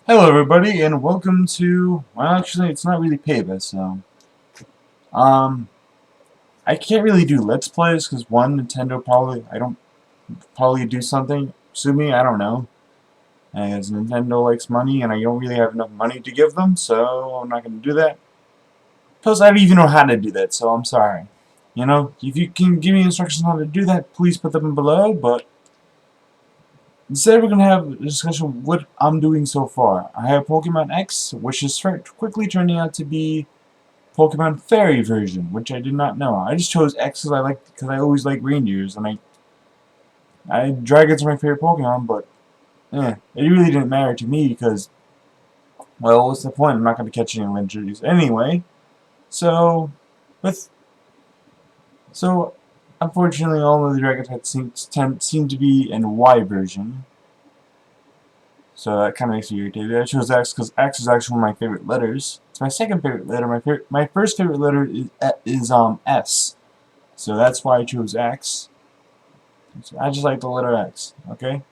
Hello everybody and welcome to, well actually it's not really PAVA, so um I can't really do Let's Plays because one, Nintendo probably, I don't probably do something, sue me, I don't know, as Nintendo likes money and I don't really have enough money to give them, so I'm not going to do that. Plus I don't even know how to do that, so I'm sorry. You know, if you can give me instructions on how to do that, please put them below, but instead we're going to have a discussion of what I'm doing so far. I have Pokemon X, which is quickly turning out to be Pokemon Fairy version, which I did not know. I just chose X because I always like reindeers, and dragons are my favorite Pokemon, but it really didn't matter to me because, well, what's the point? I'm not going to catch any legendaries anyway. So, with so, unfortunately, all of the dragon types seem to be in Y version. So that kind of makes me irritated. I chose X because X is actually one of my favorite letters. It's my second favorite letter. My first favorite letter is S. So that's why I chose X. So I just like the letter X, okay?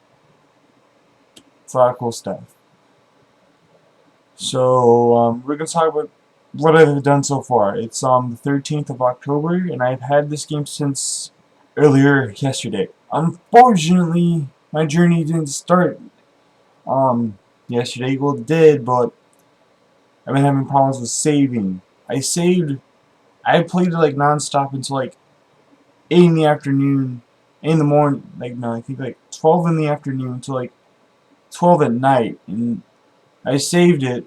It's a lot of cool stuff. So, we're going to talk about what I've done so far. It's the 13th of October, and I've had this game since earlier yesterday. Unfortunately, my journey didn't start yesterday. Well, it did, but I've been having problems with saving. I played it like non-stop until like 8 in the afternoon, 8 in the morning, like no, I think like 12 in the afternoon until like 12 at night, and I saved it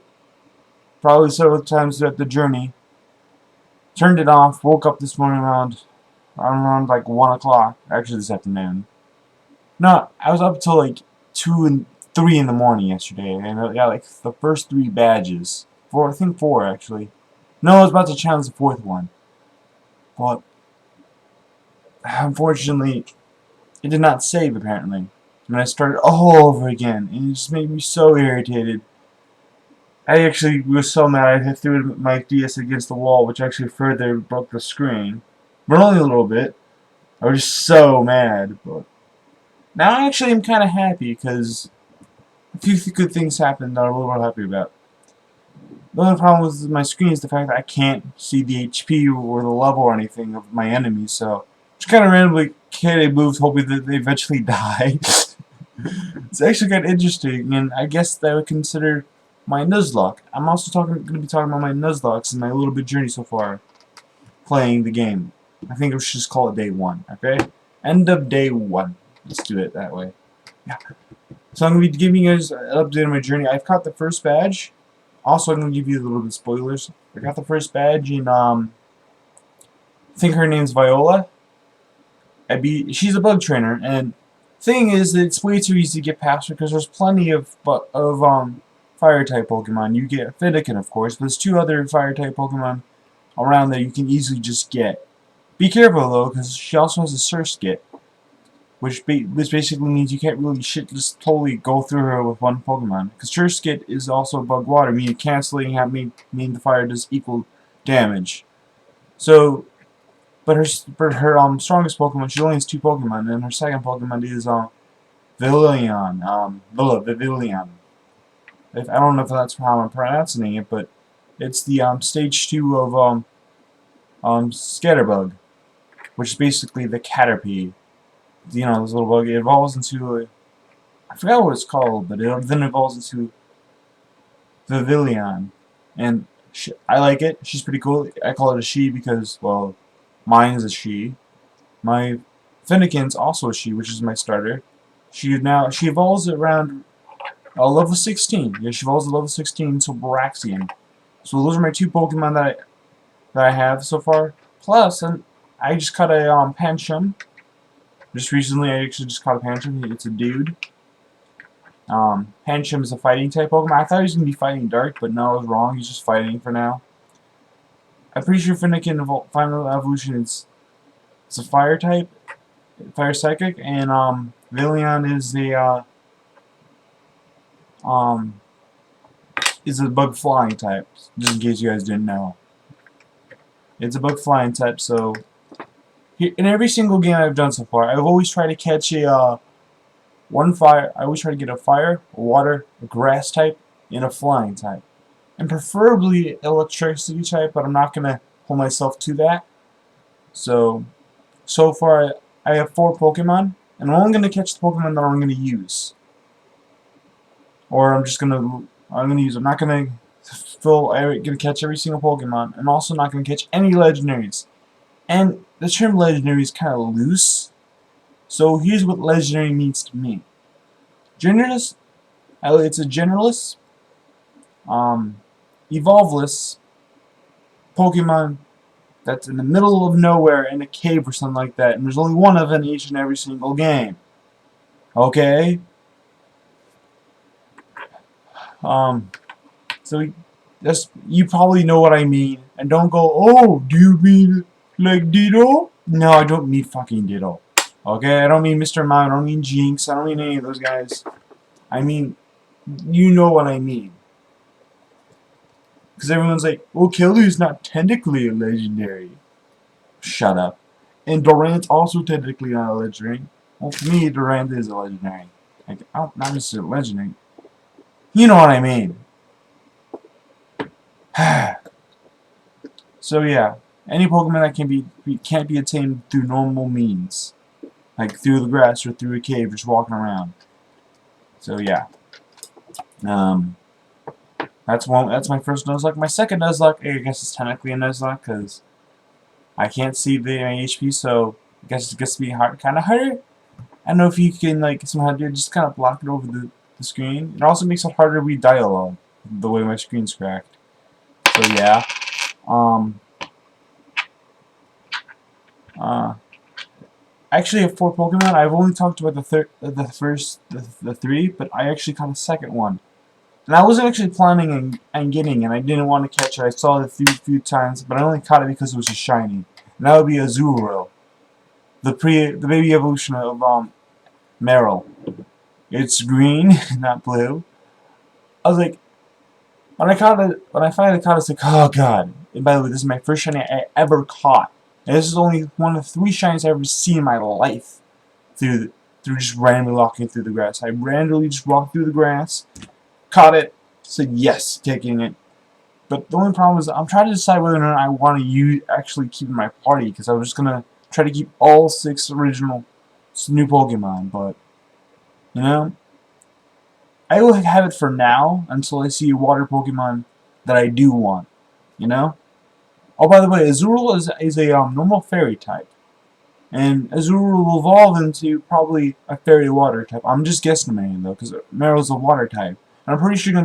probably several times throughout the journey, turned it off, woke up this morning around like 1 o'clock, actually this afternoon. No, I was up till like 2 and 3 in the morning yesterday, and I got like the first 3 badges. I think 4 actually. No, I was about to challenge the 4th one, but unfortunately, it did not save apparently. And I started all over again, and it just made me so irritated. I actually was so mad I threw my DS against the wall, which actually further broke the screen. But only a little bit. I was just so mad. But now I actually am kind of happy because a few good things happened that I'm a little happy about. The only problem with my screen is the fact that I can't see the HP or the level or anything of my enemies, so just kind of randomly carry moves hoping that they eventually die. It's actually kind of interesting, and I guess that I would consider my Nuzlocke. I'm also going to be talking about my Nuzlocks and my little bit journey so far playing the game. I think we should just call it day 1, okay? End of day 1. Let's do it that way. Yeah. So I'm going to be giving you guys an update on my journey. I've caught the first badge. Also, I'm going to give you a little bit of spoilers. I got the first badge in, I think her name's Viola. She's a bug trainer, and thing is that it's way too easy to get past her because there's plenty of fire type Pokemon. You get Finnegan, of course, but there's 2 other fire type Pokemon around that you can easily just get. Be careful though, because she also has a Surskit, which basically means you can't really just totally go through her with one Pokemon. Because Surskit is also bug water, meaning canceling meaning the fire does equal damage. So but her strongest Pokemon, she only has 2 Pokemon, and her second Pokemon is Vivillon. Vivillon. I don't know if that's how I'm pronouncing it, but it's the stage 2 of Scatterbug, which is basically the Caterpie. You know, this little bug. It evolves into I forgot what it's called, but it then evolves into Vivillon, and I like it. She's pretty cool. I call it a she because, well, mine's a she. My Finnegan's also a she, which is my starter. She evolves around level 16. Yeah, she evolves at level 16 to Braxian. So those are my 2 Pokemon that I have so far. Plus, and I just caught a Pancham. Just recently, I actually just caught a Pancham. It's a dude. Pancham is a fighting type Pokemon. I thought he was gonna be fighting Dark, but no, I was wrong. He's just fighting for now. I'm pretty sure Finnegan final evolution is it's a fire type. Fire Psychic, and Villion um is a bug flying type. Just in case you guys didn't know, it's a bug flying type. So in every single game I've done so far, I've always tried to catch a one fire. I always try to get a fire, a water, a grass type, in a flying type. And preferably electricity type, but I'm not going to hold myself to that. So far I have 4 Pokemon, and I'm only going to catch the Pokemon that I'm going to use. Or I'm just going to, use, I'm not going to catch every single Pokemon. I'm also not going to catch any legendaries. And the term legendary is kind of loose. So here's what legendary means to me. Generalist, it's a generalist, evolveless Pokemon that's in the middle of nowhere in a cave or something like that, and there's only one of it in each and every single game. Okay? So you probably know what I mean, and don't go, oh, do you mean like Ditto? No, I don't mean fucking Ditto. Okay, I don't mean Mr. Mime, I don't mean Jinx, I don't mean any of those guys. I mean, you know what I mean. Because everyone's like, well, Kelly's not technically a legendary. Shut up. And Durant's also technically not a legendary. Well, for me, Durant is a legendary. Like, not necessarily legendary. You know what I mean. So yeah, any Pokemon that can't be attained through normal means, like through the grass or through a cave, just walking around. So yeah, that's my first Nuzlocke. My second Nuzlocke, I guess, is technically a Nuzlocke because I can't see the HP, so I guess it gets to be kind of harder. I don't know if you can like somehow just kind of block it over the screen. It also makes it harder to read dialogue the way my screen's cracked. So yeah, I actually have 4 Pokemon. I've only talked about the 3, but I actually caught the second one. And I wasn't actually planning on getting it. I didn't want to catch it. I saw it a few times, but I only caught it because it was a shiny. And that would be Azurill, the baby evolution of Meryl. It's green, not blue. I was like, when I finally caught it, I was like, oh god. And by the way, this is my first shiny I ever caught. And this is only one of 3 shinies I've ever seen in my life. Through just randomly walking through the grass. I randomly just walked through the grass, caught it, said yes, taking it. But the only problem is I'm trying to decide whether or not I want to actually keep in my party, because I was just gonna try to keep all 6 original new Pokemon, but you know, I will have it for now until I see a water Pokemon that I do want. You know? Oh, by the way, Azurill is a normal fairy type. And Azurill will evolve into probably a fairy water type. I'm just guesstimating though, because Meryl's a water type. And I'm pretty sure they're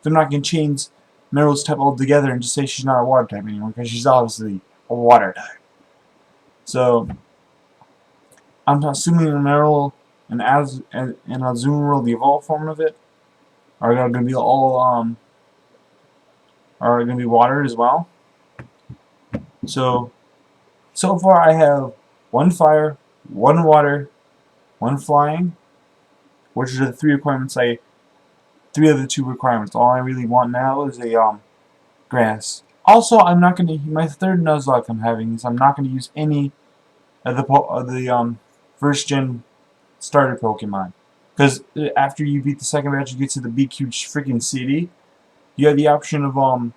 not going to change Meryl's type altogether and just say she's not a water type anymore, because she's obviously a water type. So, I'm assuming Meryl and Azurill, the evolved form of it, are going to be all, are going to be water as well. So far I have 1 fire, 1 water, 1 flying, which are the 3 requirements 3 of the 2 requirements. All I really want now is a grass. Also, I'm not going to, my third Nuzlocke I'm having is I'm not going to use any of the first gen starter Pokemon. Because after you beat the second batch, you get to the big huge freaking city. You have the option of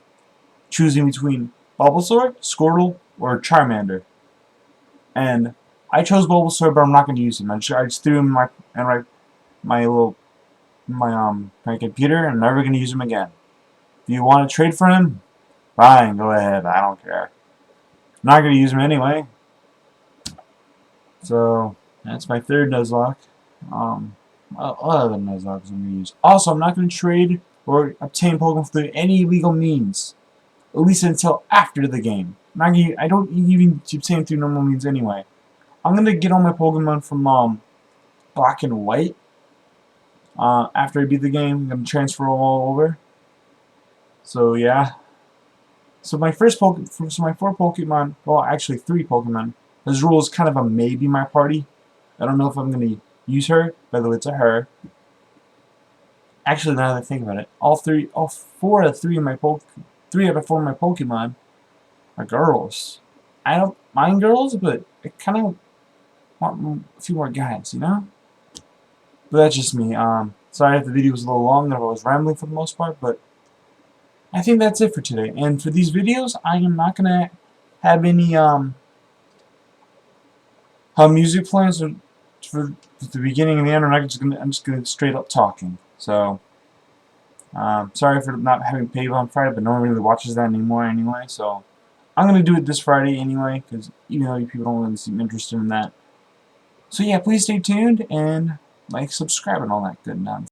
choosing between Bulbasaur, Squirtle, or Charmander. And I chose Bulbasaur, but I'm not going to use him. I just threw him in my computer, and I'm never going to use him again. If you want to trade for him, fine, go ahead. I don't care. I'm not going to use him anyway. So that's my third Nuzlocke. Other Nuzlocks I'm going to use. Also, I'm not going to trade or obtain Pokemon through any legal means, at least until after the game. I don't even obtain through normal means anyway. I'm going to get all my Pokemon from Black and White. After I beat the game, I'm going to transfer them all over. So yeah. So my my 4 Pokemon, well actually 3 Pokemon. Azurill is kind of a maybe my party. I don't know if I'm going to use her. By the way, it's a her. Actually, now that I think about it, all 4 out of 3 of my 3 out of 4 of my Pokemon are girls. I don't mind girls, but I kind of want a few more guys, you know? But that's just me. Sorry if the video was a little long and if I was rambling for the most part, but I think that's it for today. And for these videos, I am not gonna have any music playing. So for the beginning and the end, I'm just gonna straight up talking. So sorry for not having PAVA on Friday, but no one really watches that anymore anyway. So I'm gonna do it this Friday anyway, because even though you people don't really seem interested in that. So yeah, please stay tuned and like, subscribe, and all that good nonsense.